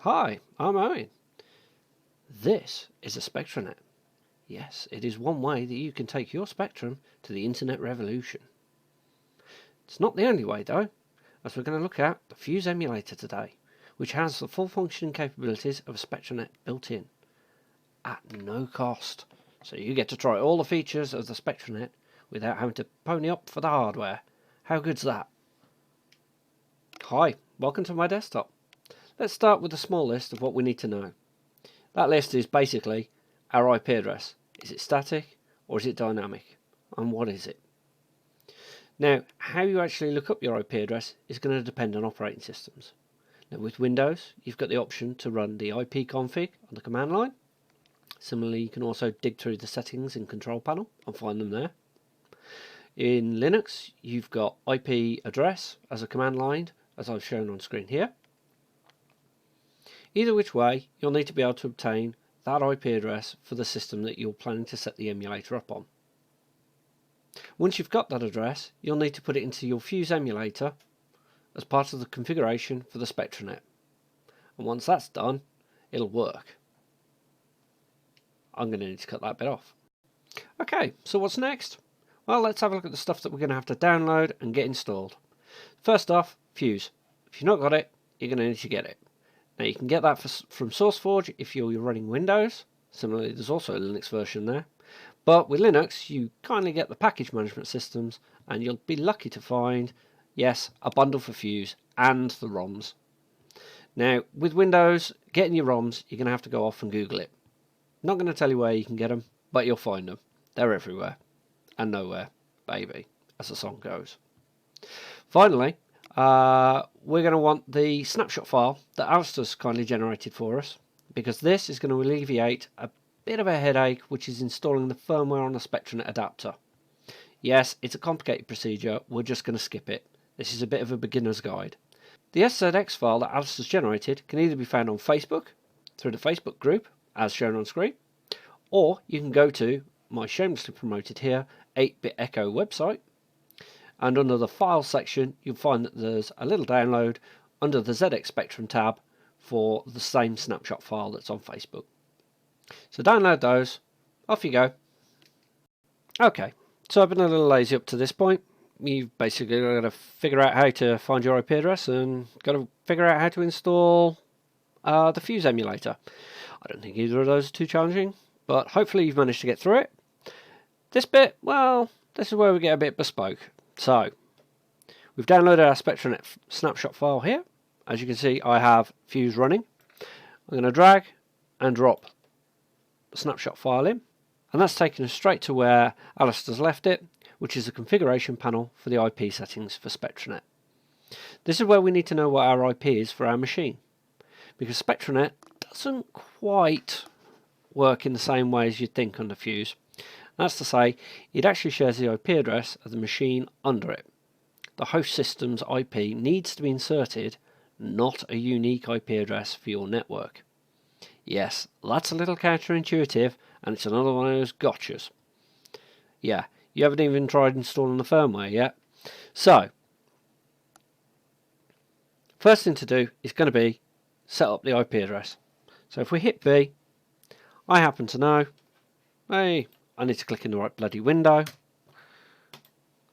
Hi, I'm Owen. This is a Spectranet. Yes, it is one way that you can take your Spectrum to the internet revolution. It's not the only way though, as we're going to look at the Fuse emulator today, which has the full functioning capabilities of a Spectranet built in, at no cost. So you get to try all the features of the Spectranet without having to pony up for the hardware. How good's that? Hi, welcome to my desktop. Let's start with a small list of what we need to know. That list is basically our IP address. Is it static or is it dynamic? And what is it? Now, how you actually look up your IP address is going to depend on operating systems. Now, with Windows, you've got the option to run the IP config on the command line. Similarly, you can also dig through the settings in Control Panel and find them there. In Linux, you've got IP address as a command line, as I've shown on screen here. Either which way, you'll need to be able to obtain that IP address for the system that you're planning to set the emulator up on. Once you've got that address, you'll need to put it into your Fuse emulator as part of the configuration for the Spectranet. And once that's done, it'll work. I'm going to need to cut that bit off. Okay, so what's next? Well, let's have a look at the stuff that we're going to have to download and get installed. First off, Fuse. If you've not got it, you're going to need to get it. Now you can get that from SourceForge if you're running Windows. Similarly, there's also a Linux version there. But with Linux, you kindly get the package management systems, and you'll be lucky to find, yes, a bundle for Fuse and the ROMs. Now, with Windows, getting your ROMs, you're going to have to go off and Google it. Not going to tell you where you can get them, but you'll find them. They're everywhere. And nowhere, baby, as the song goes. Finally, we're going to want the snapshot file that Alistair's kindly generated for us, because this is going to alleviate a bit of a headache, which is installing the firmware on a Spectranet adapter. Yes, it's a complicated procedure, we're just going to skip it. This is a bit of a beginner's guide. The SZX file that Alistair's generated can either be found on Facebook, through the Facebook group, as shown on screen, or you can go to my shamelessly promoted here 8-Bit Echo website, and under the file section you'll find that there's a little download under the ZX Spectrum tab for the same snapshot file that's on Facebook. So download those, off you go. Okay, so I've been a little lazy up to this point. You've basically got to figure out how to find your IP address and got to figure out how to install the Fuse emulator. I don't think either of those are too challenging, but hopefully you've managed to get through it. This bit, well, this is where we get a bit bespoke. So, we've downloaded our Spectranet snapshot file here. As you can see, I have Fuse running. I'm going to drag and drop the snapshot file in, and that's taken us straight to where Alistair's left it, which is the configuration panel for the IP settings for Spectranet. This is where we need to know what our IP is for our machine, because Spectranet doesn't quite work in the same way as you'd think under Fuse. That's to say, it actually shares the IP address of the machine under it. The host system's IP needs to be inserted, not a unique IP address for your network. Yes, that's a little counterintuitive, and it's another one of those gotchas. Yeah, you haven't even tried installing the firmware yet. So, first thing to do is going to be set up the IP address. So if we hit B, I happen to know, hey, I need to click in the right bloody window.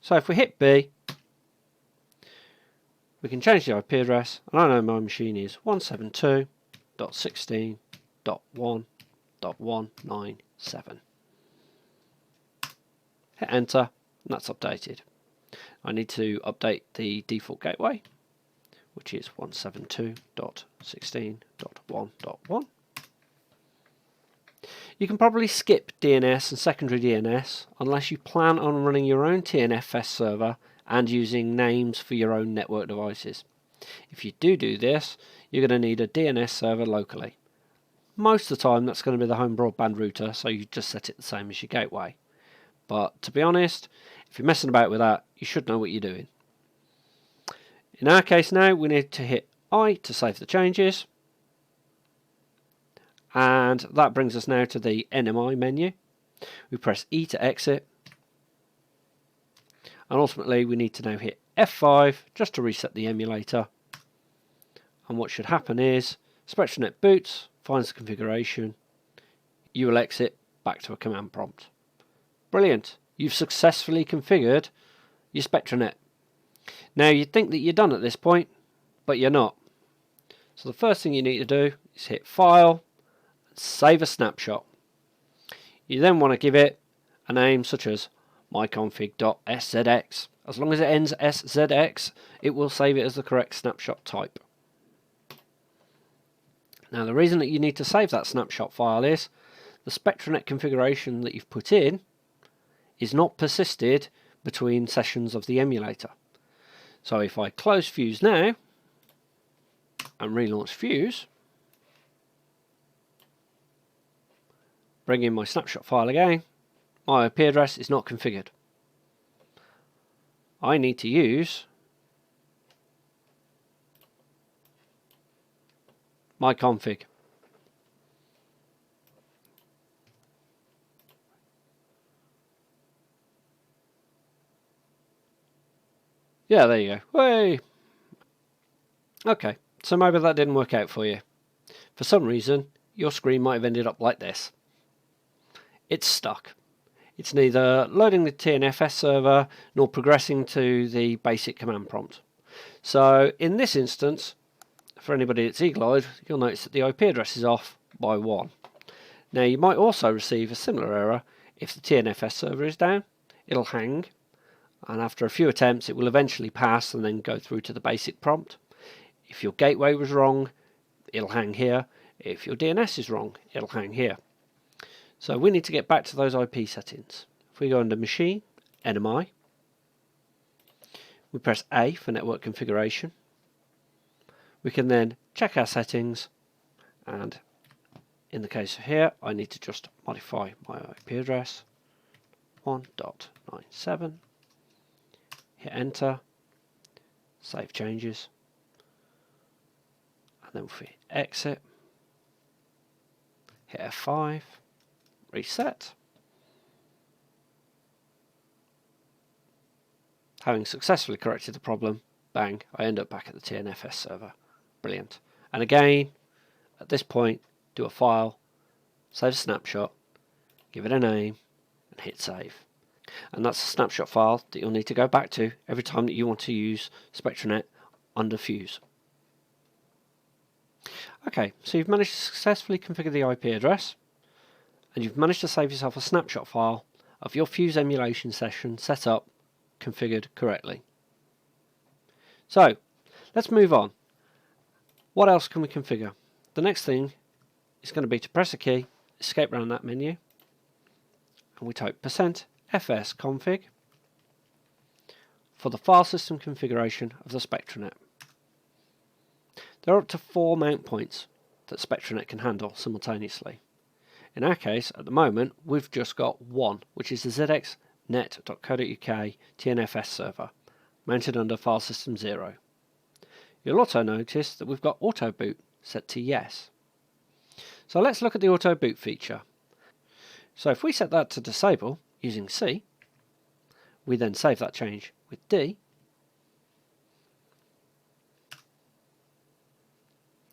So if we hit B, we can change the IP address, and I know my machine is 172.16.1.197. Hit enter, and that's updated. I need to update the default gateway, which is 172.16.1.1. You can probably skip DNS and secondary DNS unless you plan on running your own TNFS server and using names for your own network devices. If you do this, you're going to need a DNS server locally. Most of the time that's going to be the home broadband router, so you just set it the same as your gateway. But to be honest, if you're messing about with that, you should know what you're doing. In our case now, we need to hit I to save the changes. And that brings us now to the NMI menu. We press E to exit. And ultimately we need to now hit F5 just to reset the emulator. And what should happen is Spectranet boots, finds the configuration, you will exit back to a command prompt. Brilliant, you've successfully configured your Spectranet. Now you'd think that you're done at this point, but you're not. So the first thing you need to do is hit File, and Save a Snapshot. You then want to give it a name such as myconfig.szx. As long as it ends SZX, it will save it as the correct snapshot type. Now the reason that you need to save that snapshot file is the Spectranet configuration that you've put in is not persisted between sessions of the emulator. So if I close Fuse now and relaunch Fuse, bring in my snapshot file again, my IP address is not configured. I need to use my config. Yeah, there you go. Way. Okay, so maybe that didn't work out for you. For some reason, your screen might have ended up like this. It's stuck. It's neither loading the TNFS server nor progressing to the basic command prompt. So in this instance, for anybody that's eagle-eyed, you'll notice that the IP address is off by 1. Now you might also receive a similar error if the TNFS server is down. It'll hang, and after a few attempts it will eventually pass and then go through to the basic prompt. If your gateway was wrong, it'll hang here. If your DNS is wrong, it'll hang here. So we need to get back to those IP settings. If we go under Machine, NMI, we press A for network configuration. We can then check our settings, and in the case of here, I need to just modify my IP address 1.97, hit enter, save changes, and then if we exit, hit F5, reset. Having successfully corrected the problem, bang, I end up back at the TNFS server. Brilliant. And again, at this point, do a file, save a snapshot, give it a name, and hit save. And that's a snapshot file that you'll need to go back to every time that you want to use Spectranet under Fuse. Okay, so you've managed to successfully configure the IP address, and you've managed to save yourself a snapshot file of your Fuse emulation session set up, configured correctly. So, let's move on. What else can we configure? The next thing is going to be to press a key, escape around that menu, and we type %fsconfig for the file system configuration of the Spectranet. There are up to 4 mount points that Spectranet can handle simultaneously. In our case, at the moment, we've just got one, which is the zxnet.co.uk TNFS server, mounted under file system 0. You'll also notice that we've got auto boot set to yes. So let's look at the auto boot feature. So if we set that to disable using C, we then save that change with D,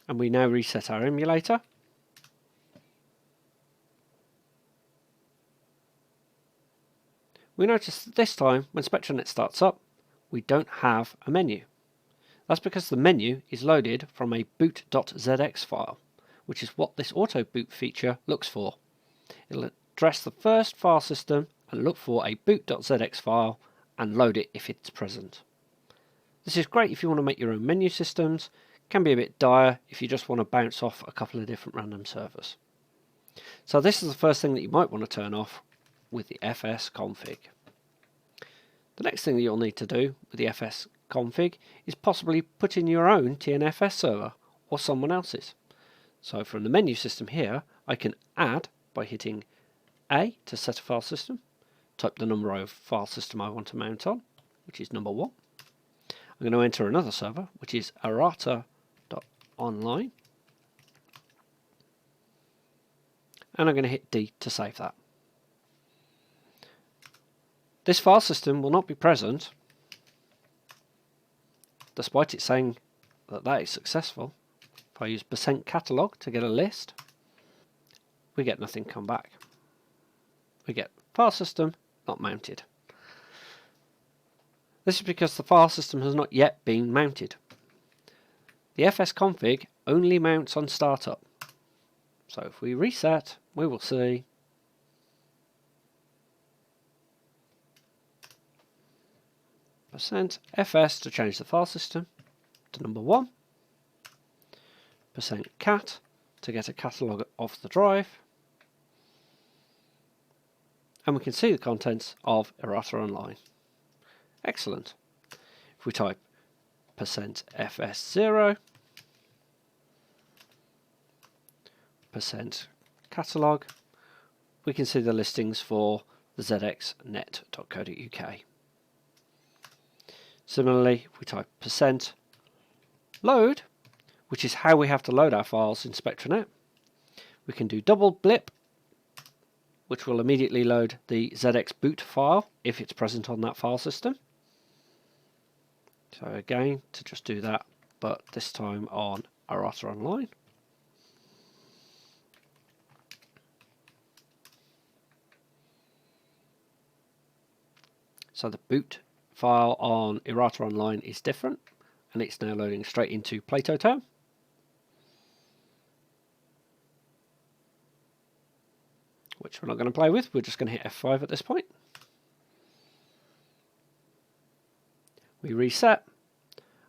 and we now reset our emulator. We notice that this time, when Spectranet starts up, we don't have a menu. That's because the menu is loaded from a boot.zx file, which is what this auto boot feature looks for. It'll address the first file system and look for a boot.zx file and load it if it's present. This is great if you want to make your own menu systems. It can be a bit dire if you just want to bounce off a couple of different random servers. So this is the first thing that you might want to turn off with the fs config. The next thing that you'll need to do with the fs config is possibly put in your own TNFS server or someone else's. So from the menu system here, I can add by hitting A to set a file system, type the number of file system I want to mount on, which is number 1. I'm going to enter another server, which is arata.online, and I'm going to hit D to save that. This file system will not be present, despite it saying that that is successful. If If I use %catalog to get a list, we get nothing come back. We get file system not mounted. This is because the file system has not yet been mounted. The fsconfig only mounts on startup. So if we reset, we will see %fs to change the file system to number 1, %cat to get a catalogue off the drive, and we can see the contents of Errata Online. Excellent. If we type %fs0, %catalog, we can see the listings for the zxnet.co.uk. Similarly, if we type %load, which is how we have to load our files in Spectranet, we can do double blip, which will immediately load the ZX boot file if it's present on that file system. So again, to just do that, but this time on Errata Online. So the boot file on Errata Online is different, and it's now loading straight into Plato term. Which we're not going to play with, we're just going to hit F5 at this point. We reset,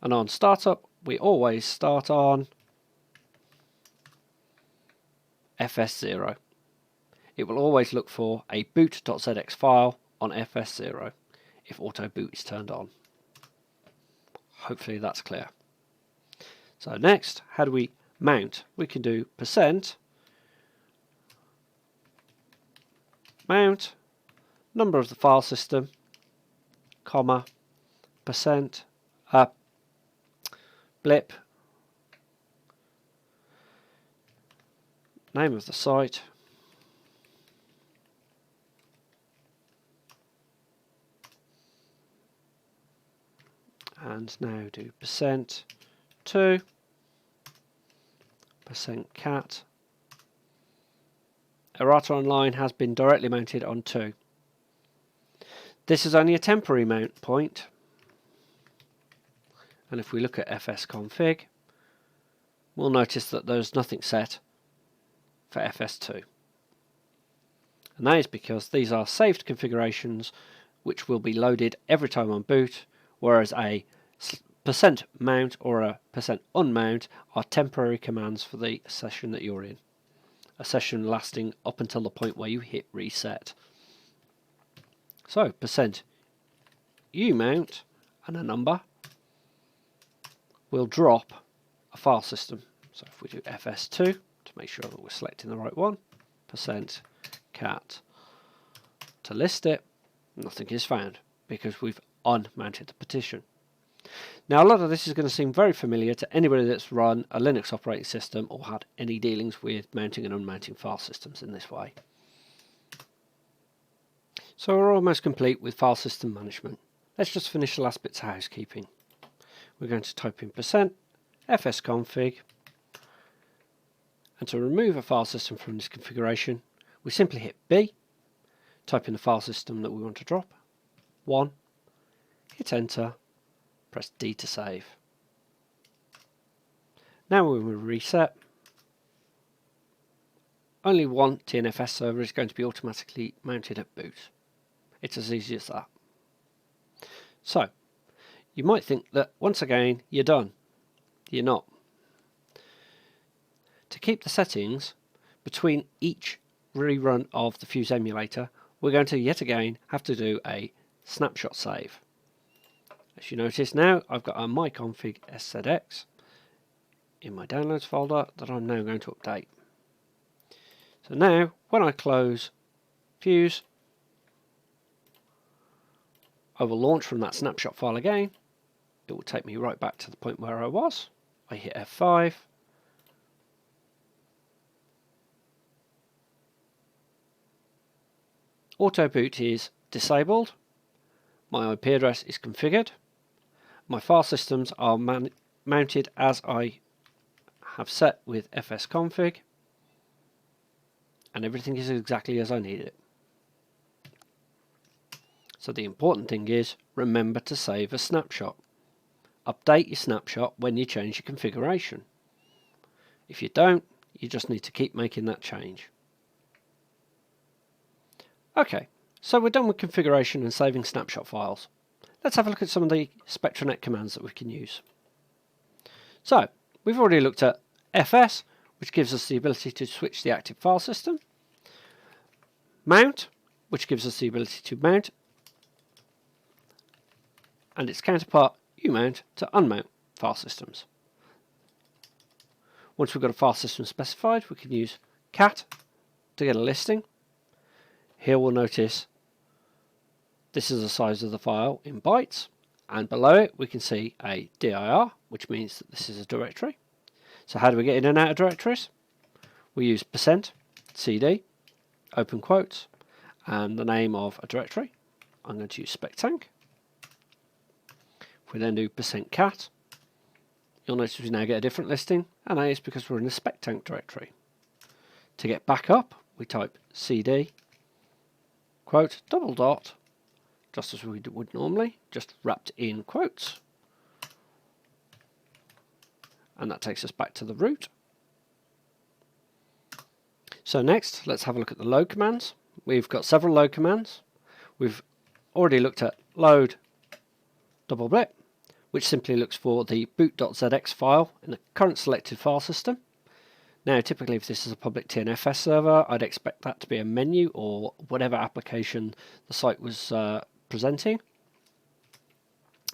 and on startup we always start on FS0. It will always look for a boot.zx file on FS0 if auto boot is turned on. Hopefully that's clear. So next, how do we mount? We can do %mount number of the file system, comma, blip, name of the site, and now do %2, %cat. Errata Online has been directly mounted on 2. This is only a temporary mount point, and if we look at fsconfig, we'll notice that there's nothing set for fs2. And that is because these are saved configurations which will be loaded every time on boot, whereas a %mount or a %unmount are temporary commands for the session that you're in. A session lasting up until the point where you hit reset. So %umount and a number will drop a file system. So if we do fs2 to make sure that we're selecting the right one, %cat to list it, nothing is found because we've unmounted the partition. Now a lot of this is going to seem very familiar to anybody that's run a Linux operating system or had any dealings with mounting and unmounting file systems in this way. So we're almost complete with file system management. Let's just finish the last bits of housekeeping. We're going to type in %fsconfig, and to remove a file system from this configuration we simply hit B, type in the file system that we want to drop, 1, hit enter, press D to save. Now when we reset, only one TNFS server is going to be automatically mounted at boot. It's as easy as that. So, you might think that once again you're done. You're not. To keep the settings between each rerun of the Fuse emulator, we're going to yet again have to do a snapshot save. As you notice now, I've got a myconfig szx in my downloads folder that I'm now going to update. So now, when I close Fuse, I will launch from that snapshot file again. It will take me right back to the point where I was. I hit F5. Auto boot is disabled. My IP address is configured. My file systems are mounted as I have set with fsconfig, and everything is exactly as I need it. So the important thing is, remember to save a snapshot. Update your snapshot when you change your configuration. If you don't, you just need to keep making that change. Okay, so we're done with configuration and saving snapshot files. Let's have a look at some of the Spectranet commands that we can use. So, we've already looked at fs, which gives us the ability to switch the active file system. Mount, which gives us the ability to mount, and its counterpart, umount, to unmount file systems. Once we've got a file system specified, we can use cat to get a listing. Here we'll notice this is the size of the file in bytes, and below it we can see a dir, which means that this is a directory. So how do we get in and out of directories? We use %cd, open quotes, and the name of a directory. I'm going to use spectank. If we then do %cat, you'll notice we now get a different listing, and that is because we're in the spectank directory. To get back up, we type cd, quote, double dot, just as we would normally, just wrapped in quotes. And that takes us back to the root. So next, let's have a look at the load commands. We've got several load commands. We've already looked at load double blip, which simply looks for the boot.zx file in the current selected file system. Now, typically if this is a public TNFS server, I'd expect that to be a menu or whatever application the site was presenting.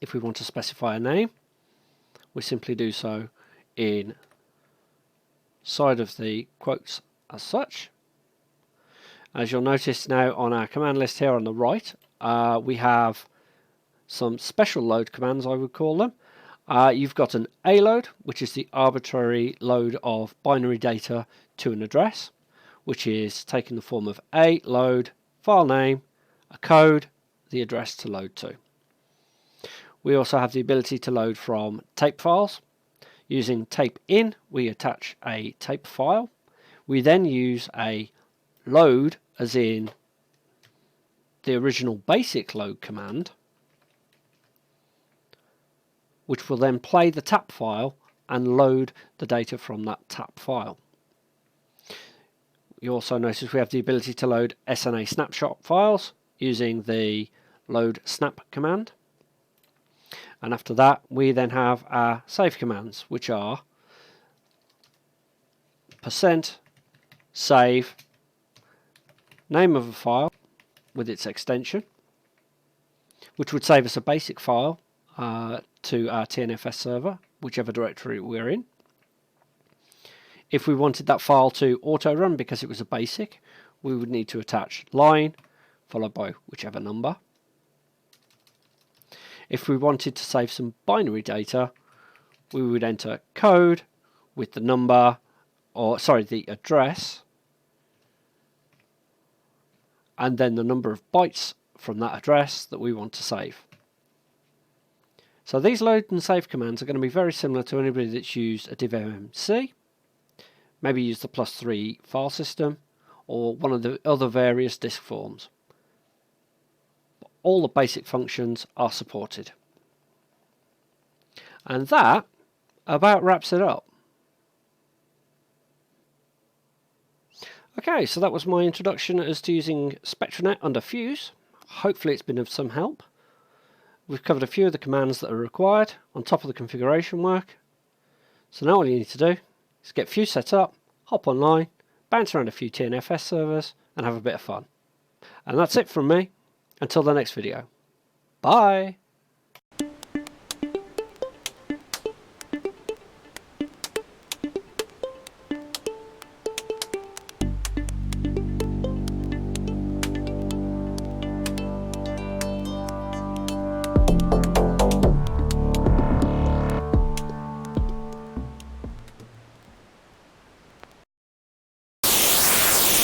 If we want to specify a name, we simply do so inside of the quotes as such. As you'll notice now on our command list here on the right, we have some special load commands, I would call them. You've got an aload, which is the arbitrary load of binary data to an address, which is taking the form of a load, file name, a code, the address to load to. We also have the ability to load from tape files. Using tape in, we attach a tape file. We then use a load, as in the original basic load command, which will then play the tap file and load the data from that tap file. You also notice we have the ability to load SNA snapshot files using the load snap command. And after that, we then have our save commands, which are %save, name of a file with its extension, which would save us a basic file to our TNFS server, whichever directory we're in. If we wanted that file to auto run because it was a basic, we would need to attach line followed by whichever number. If we wanted to save some binary data, we would enter code with the number, the address, and then the number of bytes from that address that we want to save. So these load and save commands are going to be very similar to anybody that's used a divmc, maybe use the +3 file system, or one of the other various disk forms. All the basic functions are supported. And that about wraps it up. Okay, so that was my introduction as to using Spectranet under Fuse. Hopefully it's been of some help. We've covered a few of the commands that are required on top of the configuration work. So now all you need to do is get Fuse set up, hop online, bounce around a few TNFS servers and have a bit of fun. And that's it from me. Until the next video. Bye!